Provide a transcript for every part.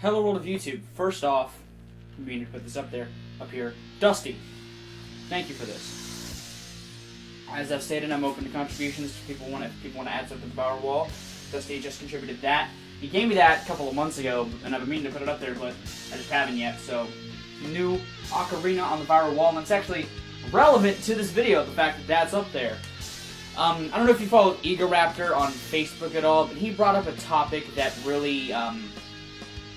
Hello world of YouTube. First off, I'm going to put this up here. Dusty, thank you for this. As I've stated, I'm open to contributions. If people want to add something to the Power Wall. Dusty just contributed that. He gave me that a couple of months ago, and I've been meaning to put it up there, but I just haven't yet. So, new Ocarina on the Viral Wall, and it's actually relevant to this video, the fact that that's up there. I don't know if you followed Egoraptor on Facebook at all, but he brought up a topic that really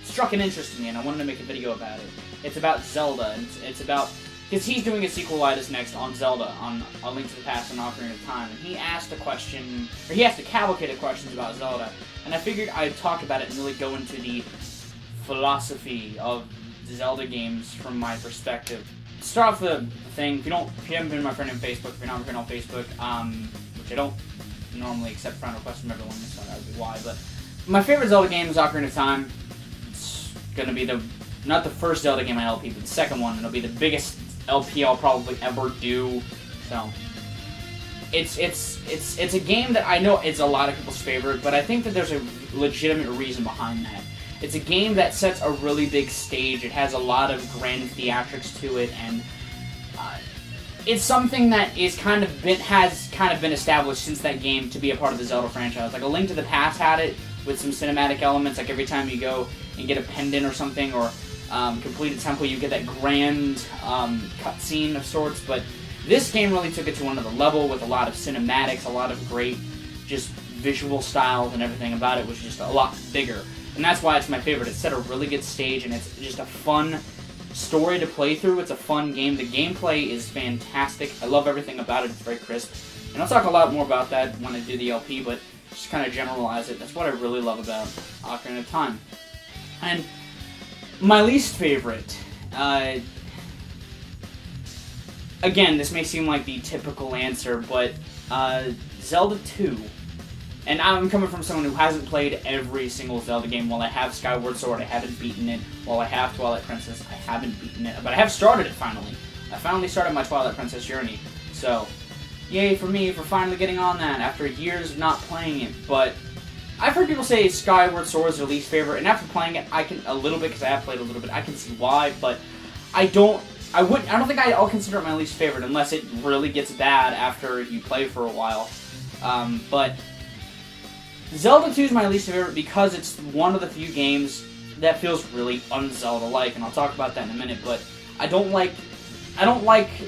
struck an interest in me, and I wanted to make a video about it. It's about Zelda, and it's about, because he's doing a sequelitis next on Zelda, on A Link to the Past and Ocarina of Time, and he asked a question, or he asked a cavalcade of questions about Zelda, and I figured I'd talk about it and really go into the philosophy of Zelda games from my perspective. To start off the thing, if you haven't been my friend on Facebook, if you're not my friend on Facebook, which I don't normally accept friend requests from everyone, so that would be why, but my favorite Zelda game is Ocarina of Time. It's gonna be not the first Zelda game I LP, but the second one. It'll be the biggest LP I'll probably ever do. So it's a game that I know it's a lot of people's favorite, but I think that there's a legitimate reason behind that. It's a game that sets a really big stage. It has a lot of grand theatrics to it, and it's something that has kind of been established since that game to be a part of the Zelda franchise. Like A Link to the Past had it with some cinematic elements, like every time you go and get a pendant or something, or complete a temple, you get that grand cutscene of sorts, but this game really took it to another level with a lot of cinematics, a lot of great just visual styles, and everything about it was just a lot bigger. And that's why it's my favorite. It set a really good stage, and it's just a fun story to play through. It's a fun game. The gameplay is fantastic. I love everything about it. It's very crisp. And I'll talk a lot more about that when I do the LP, but just kind of generalize it. That's what I really love about Ocarina of Time. And my least favorite, again, this may seem like the typical answer, but Zelda 2. And I'm coming from someone who hasn't played every single Zelda game. While I have Skyward Sword, I haven't beaten it. While I have Twilight Princess, I haven't beaten it. But I have started it finally. I finally started my Twilight Princess journey. So, yay for me for finally getting on that after years of not playing it. But I've heard people say Skyward Sword is their least favorite, and after playing it, I can a little bit, because I have played a little bit, I can see why. But I don't think I'll consider it my least favorite unless it really gets bad after you play for a while. But Zelda 2 is my least favorite because it's one of the few games that feels really un-Zelda-like, and I'll talk about that in a minute, but I don't like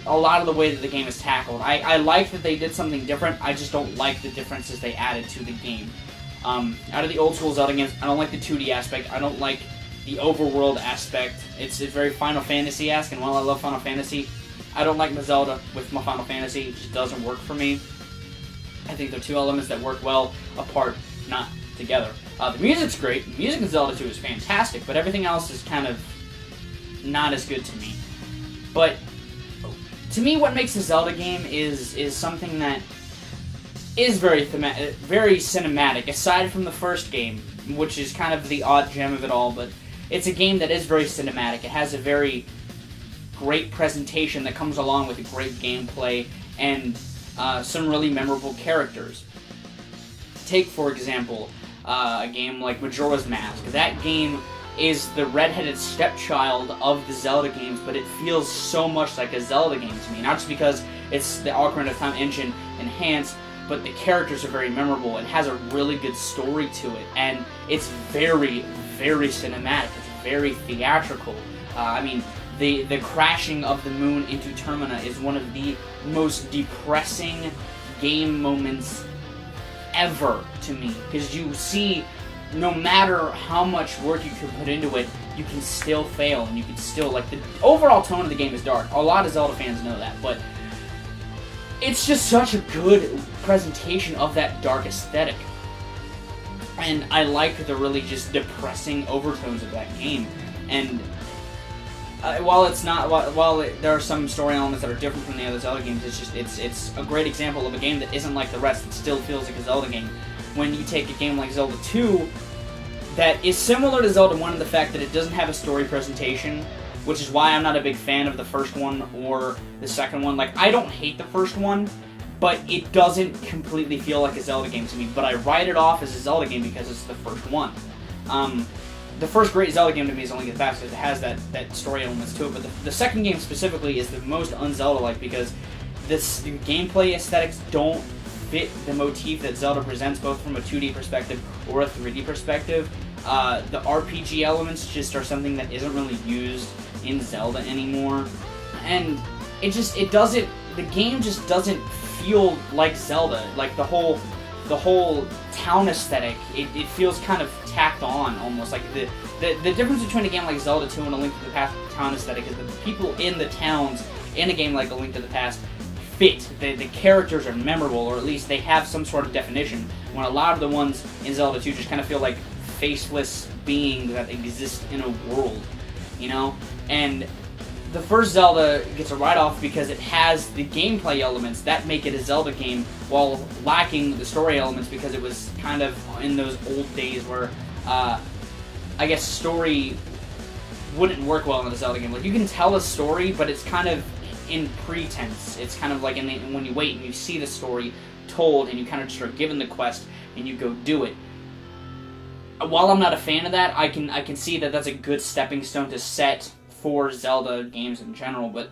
a lot of the way that the game is tackled. I like that they did something different, I just don't like the differences they added to the game. Out of the old school Zelda games, I don't like the 2D aspect, I don't like the overworld aspect. It's very Final Fantasy-esque, and while I love Final Fantasy, I don't like my Zelda with my Final Fantasy. It just doesn't work for me. I think they're two elements that work well apart, not together. The music's great. The music in Zelda 2 is fantastic, but everything else is kind of not as good to me. But to me, what makes a Zelda game is something that is very cinematic, aside from the first game, which is kind of the odd gem of it all, but it's a game that is very cinematic. It has a very great presentation that comes along with a great gameplay and some really memorable characters. Take, for example, a game like Majora's Mask. That game is the redheaded stepchild of the Zelda games, but it feels so much like a Zelda game to me. Not just because it's the Ocarina of Time engine enhanced, but the characters are very memorable. It has a really good story to it, and it's very, very cinematic. It's very theatrical. I mean, the crashing of the moon into Termina is one of the most depressing game moments ever to me, because you see, no matter how much work you can put into it, you can still fail, and you can still, like, the overall tone of the game is dark. A lot of Zelda fans know that, but it's just such a good presentation of that dark aesthetic. And I like the really just depressing overtones of that game. And while there are some story elements that are different from the other Zelda games, it's a great example of a game that isn't like the rest. It still feels like a Zelda game. When you take a game like Zelda 2, that is similar to Zelda 1 in the fact that it doesn't have a story presentation, which is why I'm not a big fan of the first one or the second one. Like, I don't hate the first one, but it doesn't completely feel like a Zelda game to me. But I write it off as a Zelda game because it's the first one. the first great Zelda game to me is A Link to the Past because it has that story elements to it. But the second game specifically is the most un-Zelda-like because the gameplay aesthetics don't fit the motif that Zelda presents, both from a 2D perspective or a 3D perspective. The RPG elements just are something that isn't really used in Zelda anymore, and the game just doesn't feel like Zelda. Like the whole town aesthetic, it feels kind of tacked on almost. Like the difference between a game like Zelda 2 and A Link to the Past town aesthetic is that the people in the towns in a game like A Link to the Past fit. The characters are memorable, or at least they have some sort of definition, when a lot of the ones in Zelda 2 just kind of feel like faceless beings that exist in a world, you know? And the first Zelda gets a write-off because it has the gameplay elements that make it a Zelda game while lacking the story elements because it was kind of in those old days where, I guess, story wouldn't work well in a Zelda game. Like, you can tell a story, but it's kind of in pretense. It's kind of like when you wait and you see the story told and you kind of just are given the quest and you go do it. While I'm not a fan of that, I can see that that's a good stepping stone to set for Zelda games in general, but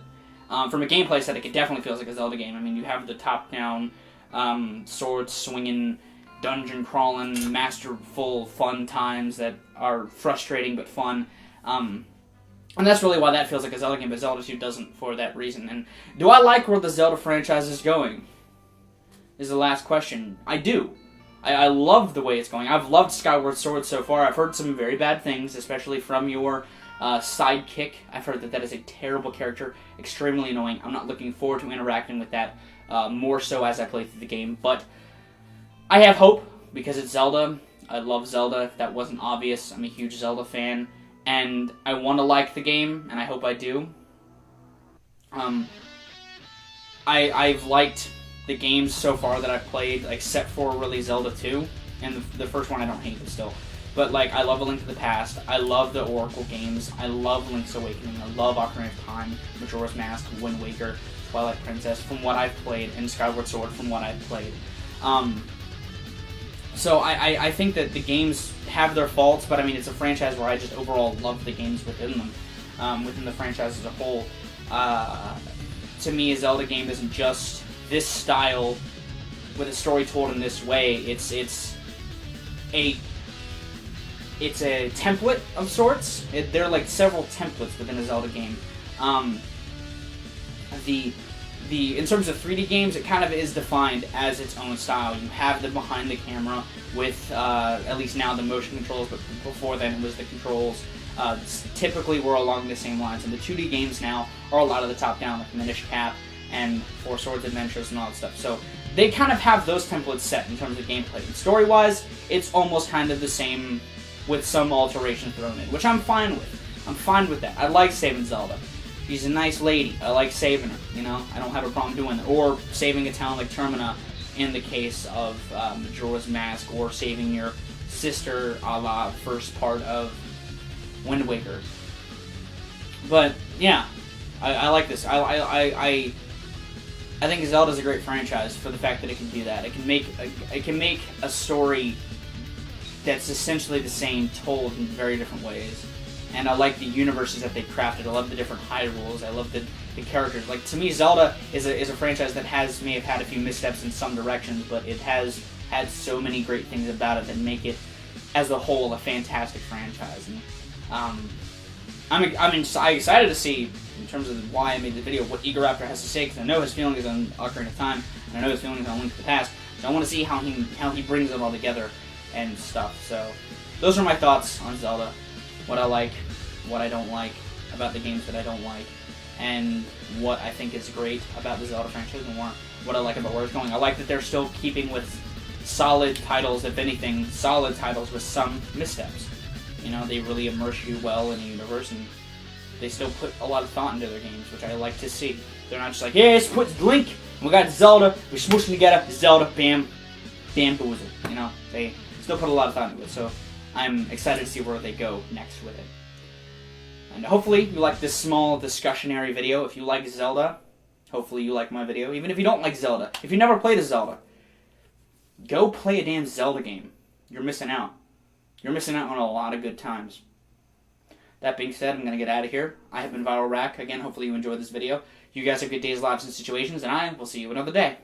from a gameplay aesthetic, it definitely feels like a Zelda game. I mean, you have the top-down, sword-swinging, dungeon-crawling, masterful fun times that are frustrating but fun. And that's really why that feels like a Zelda game, but Zelda 2 doesn't for that reason. And do I like where the Zelda franchise is going? Is the last question. I do. I love the way it's going. I've loved Skyward Sword so far. I've heard some very bad things, especially from your sidekick. I've heard that is a terrible character, extremely annoying. I'm not looking forward to interacting with that more so as I play through the game. But I have hope because it's Zelda. I love Zelda. If that wasn't obvious, I'm a huge Zelda fan. And I want to like the game, and I hope I do. I've liked the games so far that I've played, except for really Zelda 2, and the first one I don't hate it still. But like, I love A Link to the Past, I love the Oracle games, I love Link's Awakening, I love Ocarina of Time, Majora's Mask, Wind Waker, Twilight Princess, from what I've played, and Skyward Sword from what I've played. So I think that the games have their faults, but I mean, it's a franchise where I just overall love the games within them, within the franchise as a whole. To me, a Zelda game isn't just this style with a story told in this way. It's a template of sorts. There are like several templates within a Zelda game. In terms of 3D games, it kind of is defined as its own style. You have the behind the camera with, at least now, the motion controls, but before then it was the controls. Typically we're along the same lines, and the 2D games now are a lot of the top-down, like Minish Cap and Four Swords Adventures and all that stuff. So they kind of have those templates set in terms of gameplay. And story-wise, it's almost kind of the same with some alterations thrown in, which I'm fine with. I'm fine with that. I like saving Zelda. She's a nice lady. I like saving her, you know? I don't have a problem doing that. Or saving a town like Termina in the case of Majora's Mask, or saving your sister a la first part of Wind Waker. But, yeah. I like this. I think Zelda's a great franchise for the fact that it can do that. It can make a story that's essentially the same, told in very different ways. And I like the universes that they crafted. I love the different Hyrules. I love the characters. Like, to me, Zelda is a franchise that may have had a few missteps in some directions, but it has had so many great things about it that make it, as a whole, a fantastic franchise. And I'm excited to see, in terms of why I made the video, what Eager Raptor has to say, because I know his feelings on Ocarina of Time, and I know his feelings on Link to the Past, so I want to see how he brings it all together and stuff. So those are my thoughts on Zelda. What I like, what I don't like about the games that I don't like, and what I think is great about the Zelda franchise, and what I like about where it's going. I like that they're still keeping with solid titles, if anything, solid titles with some missteps. You know, they really immerse you well in the universe, and they still put a lot of thought into their games, which I like to see. They're not just like, yeah, let's put Link, and we got Zelda, we smoosh them together, Zelda, bam, bamboozle. You know, they still put a lot of thought into it, so I'm excited to see where they go next with it. And hopefully you like this small discussionary video. If you like Zelda, hopefully you like my video. Even if you don't like Zelda, if you never played a Zelda, go play a damn Zelda game. You're missing out. You're missing out on a lot of good times. That being said, I'm going to get out of here. I have been Viralrak. Again, hopefully you enjoyed this video. You guys have good days, lives, and situations, and I will see you another day.